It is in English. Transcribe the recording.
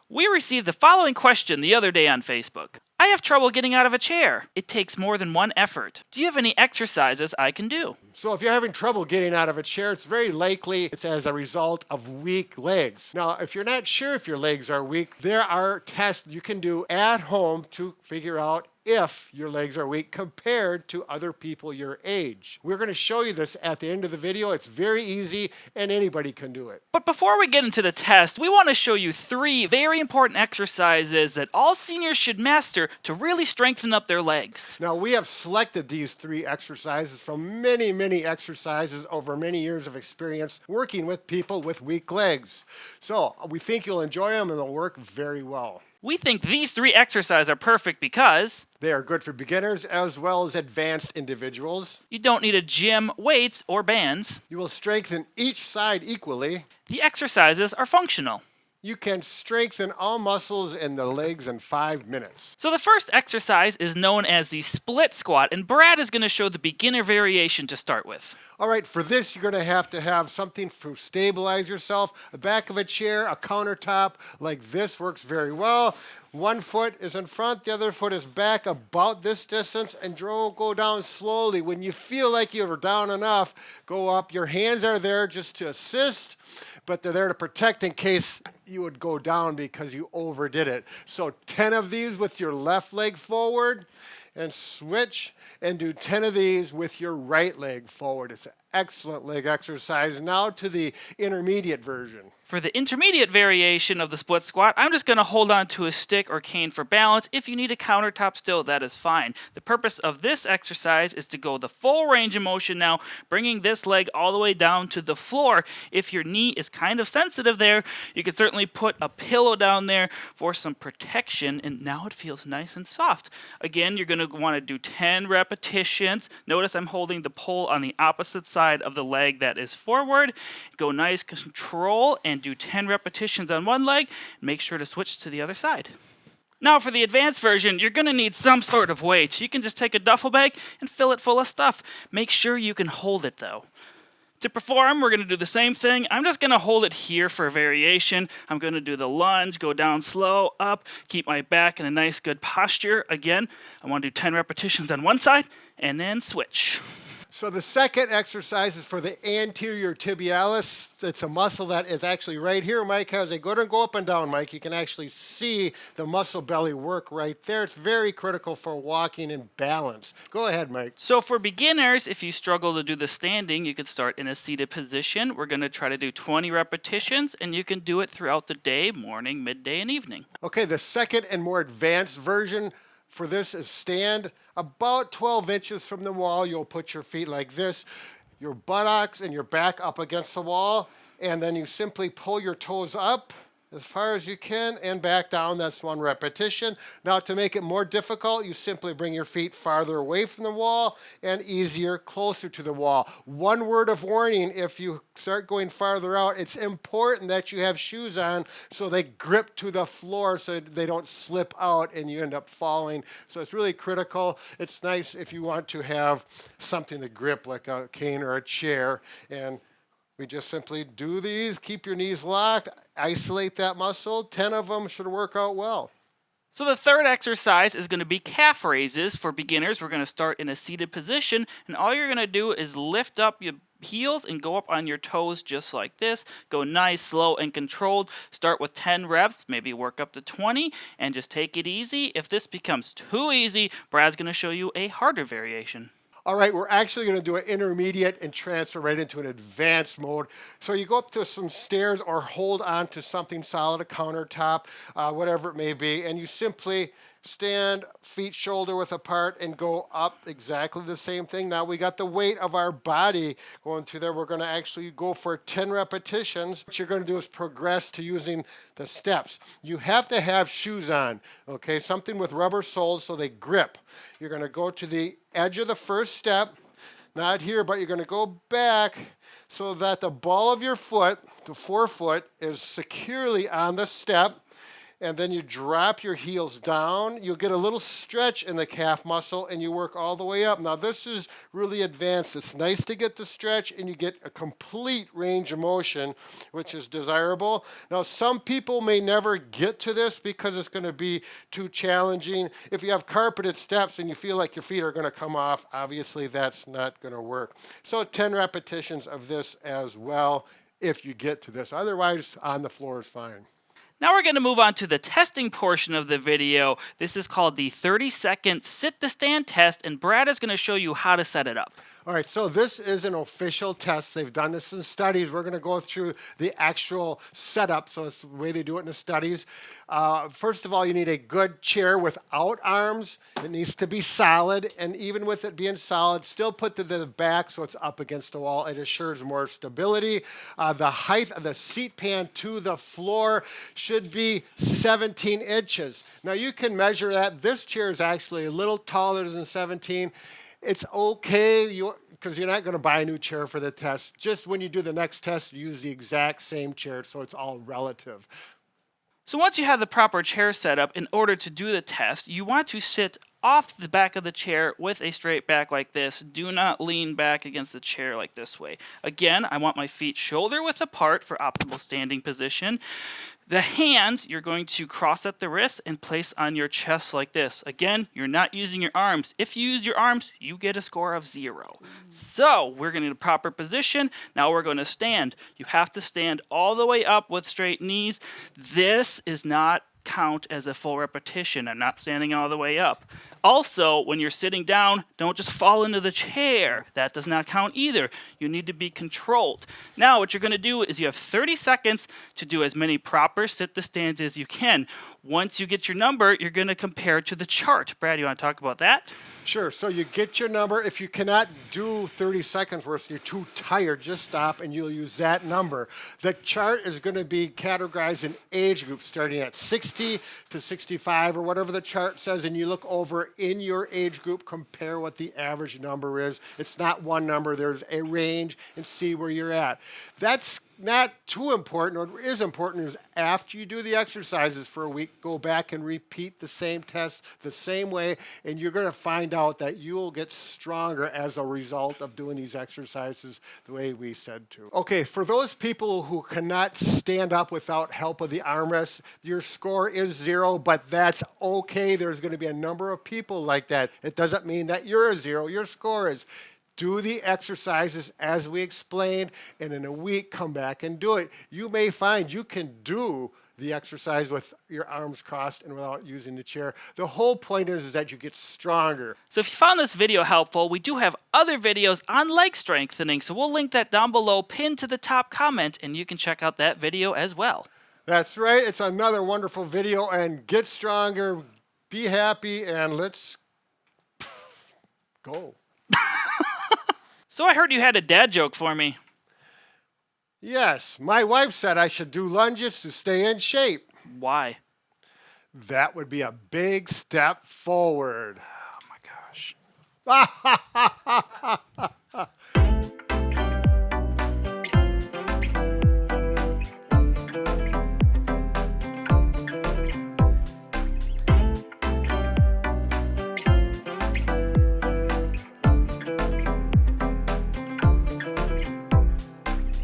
We received the following question the other day on Facebook. I have trouble getting out of a chair. It takes more than one effort. Do you have any exercises I can do? So if you're having trouble getting out of a chair, it's very likely it's as a result of weak legs. Now, if you're not sure if your legs are weak, there are tests you can do at home to figure out if your legs are weak compared to other people your age. We're going to show you this at the end of the video. It's very easy and anybody can do it. But before we get into the test, we want to show you 3 very important exercises that all seniors should master to really strengthen up their legs. Now, we have selected these 3 exercises from many exercises over many years of experience working with people with weak legs. So we think you'll enjoy them and they'll work very well. We think these 3 exercises are perfect because they are good for beginners as well as advanced individuals. You don't need a gym, weights, or bands. You will strengthen each side equally. The exercises are functional. You can strengthen all muscles in the legs in 5 minutes. So the first exercise is known as the split squat, and Brad is going to show the beginner variation to start with. All right, for this, you're going to have something to stabilize yourself. The back of a chair, a countertop like this works very well. One foot is in front, the other foot is back about this distance, and go down slowly. When you feel like you're down enough, go up. Your hands are there just to assist, but they're there to protect in case you would go down because you overdid it. So 10 of these with your left leg forward, and switch and do 10 of these with your right leg forward. It's an excellent leg exercise. Now to the intermediate version. For the intermediate variation of the split squat, I'm just going to hold on to a stick or cane for balance. If you need a countertop still, that is fine. The purpose of this exercise is to go the full range of motion now, bringing this leg all the way down to the floor. If your knee is kind of sensitive there, you can certainly put a pillow down there for some protection, and now it feels nice and soft. Again, you're going to want to do 10 repetitions. Notice I'm holding the pole on the opposite side of the leg that is forward. Go nice control and do 10 repetitions on one leg. Make sure to switch to the other side. Now for the advanced version, you're going to need some sort of weight. You can just take a duffel bag and fill it full of stuff. Make sure you can hold it though. To perform, we're going to do the same thing. I'm just going to hold it here for a variation. I'm going to do the lunge, go down slow, up, keep my back in a nice good posture. Again, I want to do 10 repetitions on one side and then switch. So the second exercise is for the anterior tibialis. It's a muscle that is actually right here, Mike. As they go up and down, Mike, you can actually see the muscle belly work right there. It's very critical for walking and balance. Go ahead, Mike. So for beginners, if you struggle to do the standing, you could start in a seated position. We're going to try to do 20 repetitions, and you can do it throughout the day, morning, midday, and evening. Okay, the second and more advanced version for this is stand about 12 inches from the wall. You'll put your feet like this, your buttocks and your back up against the wall, and then you simply pull your toes up as far as you can and back down. That's 1 repetition. Now to make it more difficult, you simply bring your feet farther away from the wall and easier closer to the wall. One word of warning, if you start going farther out, it's important that you have shoes on so they grip to the floor so they don't slip out and you end up falling. So it's really critical. It's nice if you want to have something to grip like a cane or a chair, and we just simply do these, keep your knees locked, isolate that muscle. 10 of them should work out well. So the third exercise is going to be calf raises. For beginners, we're going to start in a seated position, and all you're going to do is lift up your heels and go up on your toes just like this. Go nice, slow, and controlled. Start with 10 reps, maybe work up to 20, and just take it easy. If this becomes too easy, Brad's going to show you a harder variation. All right, we're actually going to do an intermediate and transfer right into an advanced mode. So you go up to some stairs or hold on to something solid, a countertop, whatever it may be, and you simply stand feet shoulder width apart and go up exactly the same thing. Now we got the weight of our body going through there. We're going to actually go for 10 repetitions. What you're going to do is progress to using the steps. You have to have shoes on, okay? Something with rubber soles so they grip. You're going to go to the edge of the first step, not here, but you're going to go back so that the ball of your foot, the forefoot, is securely on the step. and then you drop your heels down. You'll get a little stretch in the calf muscle, and you work all the way up. Now, this is really advanced. It's nice to get the stretch, and you get a complete range of motion, which is desirable. Now, some people may never get to this because it's going to be too challenging. If you have carpeted steps and you feel like your feet are going to come off, obviously that's not going to work. So 10 repetitions of this as well if you get to this. Otherwise, on the floor is fine. Now we're going to move on to the testing portion of the video. This is called the 30-second sit-to-stand test, and Brad is going to show you how to set it up. All right, so this is an official test. They've done this in studies. We're going to go through the actual setup, so it's the way they do it in the studies. First of all, you need a good chair without arms. It needs to be solid, and even with it being solid, still put to the back so it's up against the wall. It assures more stability. The height of the seat pan to the floor should be 17 inches. Now, you can measure that. This chair is actually a little taller than 17. It's okay because you're not going to buy a new chair for the test. Just when you do the next test, use the exact same chair, so it's all relative. So once you have the proper chair set up, in order to do the test, you want to sit off the back of the chair with a straight back like this. Do not lean back against the chair like this way. Again, I want my feet shoulder width apart for optimal standing position. The hands, you're going to cross at the wrists and place on your chest like this. Again, you're not using your arms. If you use your arms, you get a score of 0. So we're going to get a proper position. Now we're going to stand. You have to stand all the way up with straight knees. This is not count as a full repetition. I'm not standing all the way up. Also, when you're sitting down, don't just fall into the chair. That does not count either. You need to be controlled. Now, what you're going to do is you have 30 seconds to do as many proper sit-to-stands as you can. Once you get your number, you're going to compare to the chart. Brad, you want to talk about that? Sure. So you get your number. If you cannot do 30 seconds worth, you're too tired, just stop and you'll use that number. The chart is going to be categorized in age groups starting at 60 to 65 or whatever the chart says, and you look over in your age group, compare what the average number is. It's not one number. There's a range, and see where you're at. That's not too important. What is important is after you do the exercises for a week, go back and repeat the same test the same way, and you're going to find out that you will get stronger as a result of doing these exercises the way we said to. Okay, for those people who cannot stand up without help of the armrest, your score is 0, but that's okay. There's going to be a number of people like that. It doesn't mean that you're a 0. Your score is. Do the exercises as we explained, and in a week, come back and do it. You may find you can do the exercise with your arms crossed and without using the chair. The whole point is that you get stronger. So if you found this video helpful, we do have other videos on leg strengthening, so we'll link that down below, pinned to the top comment, and you can check out that video as well. That's right. It's another wonderful video, and get stronger, be happy, and let's go. So I heard you had a dad joke for me. Yes, my wife said I should do lunges to stay in shape. Why? That would be a big step forward. Oh my gosh.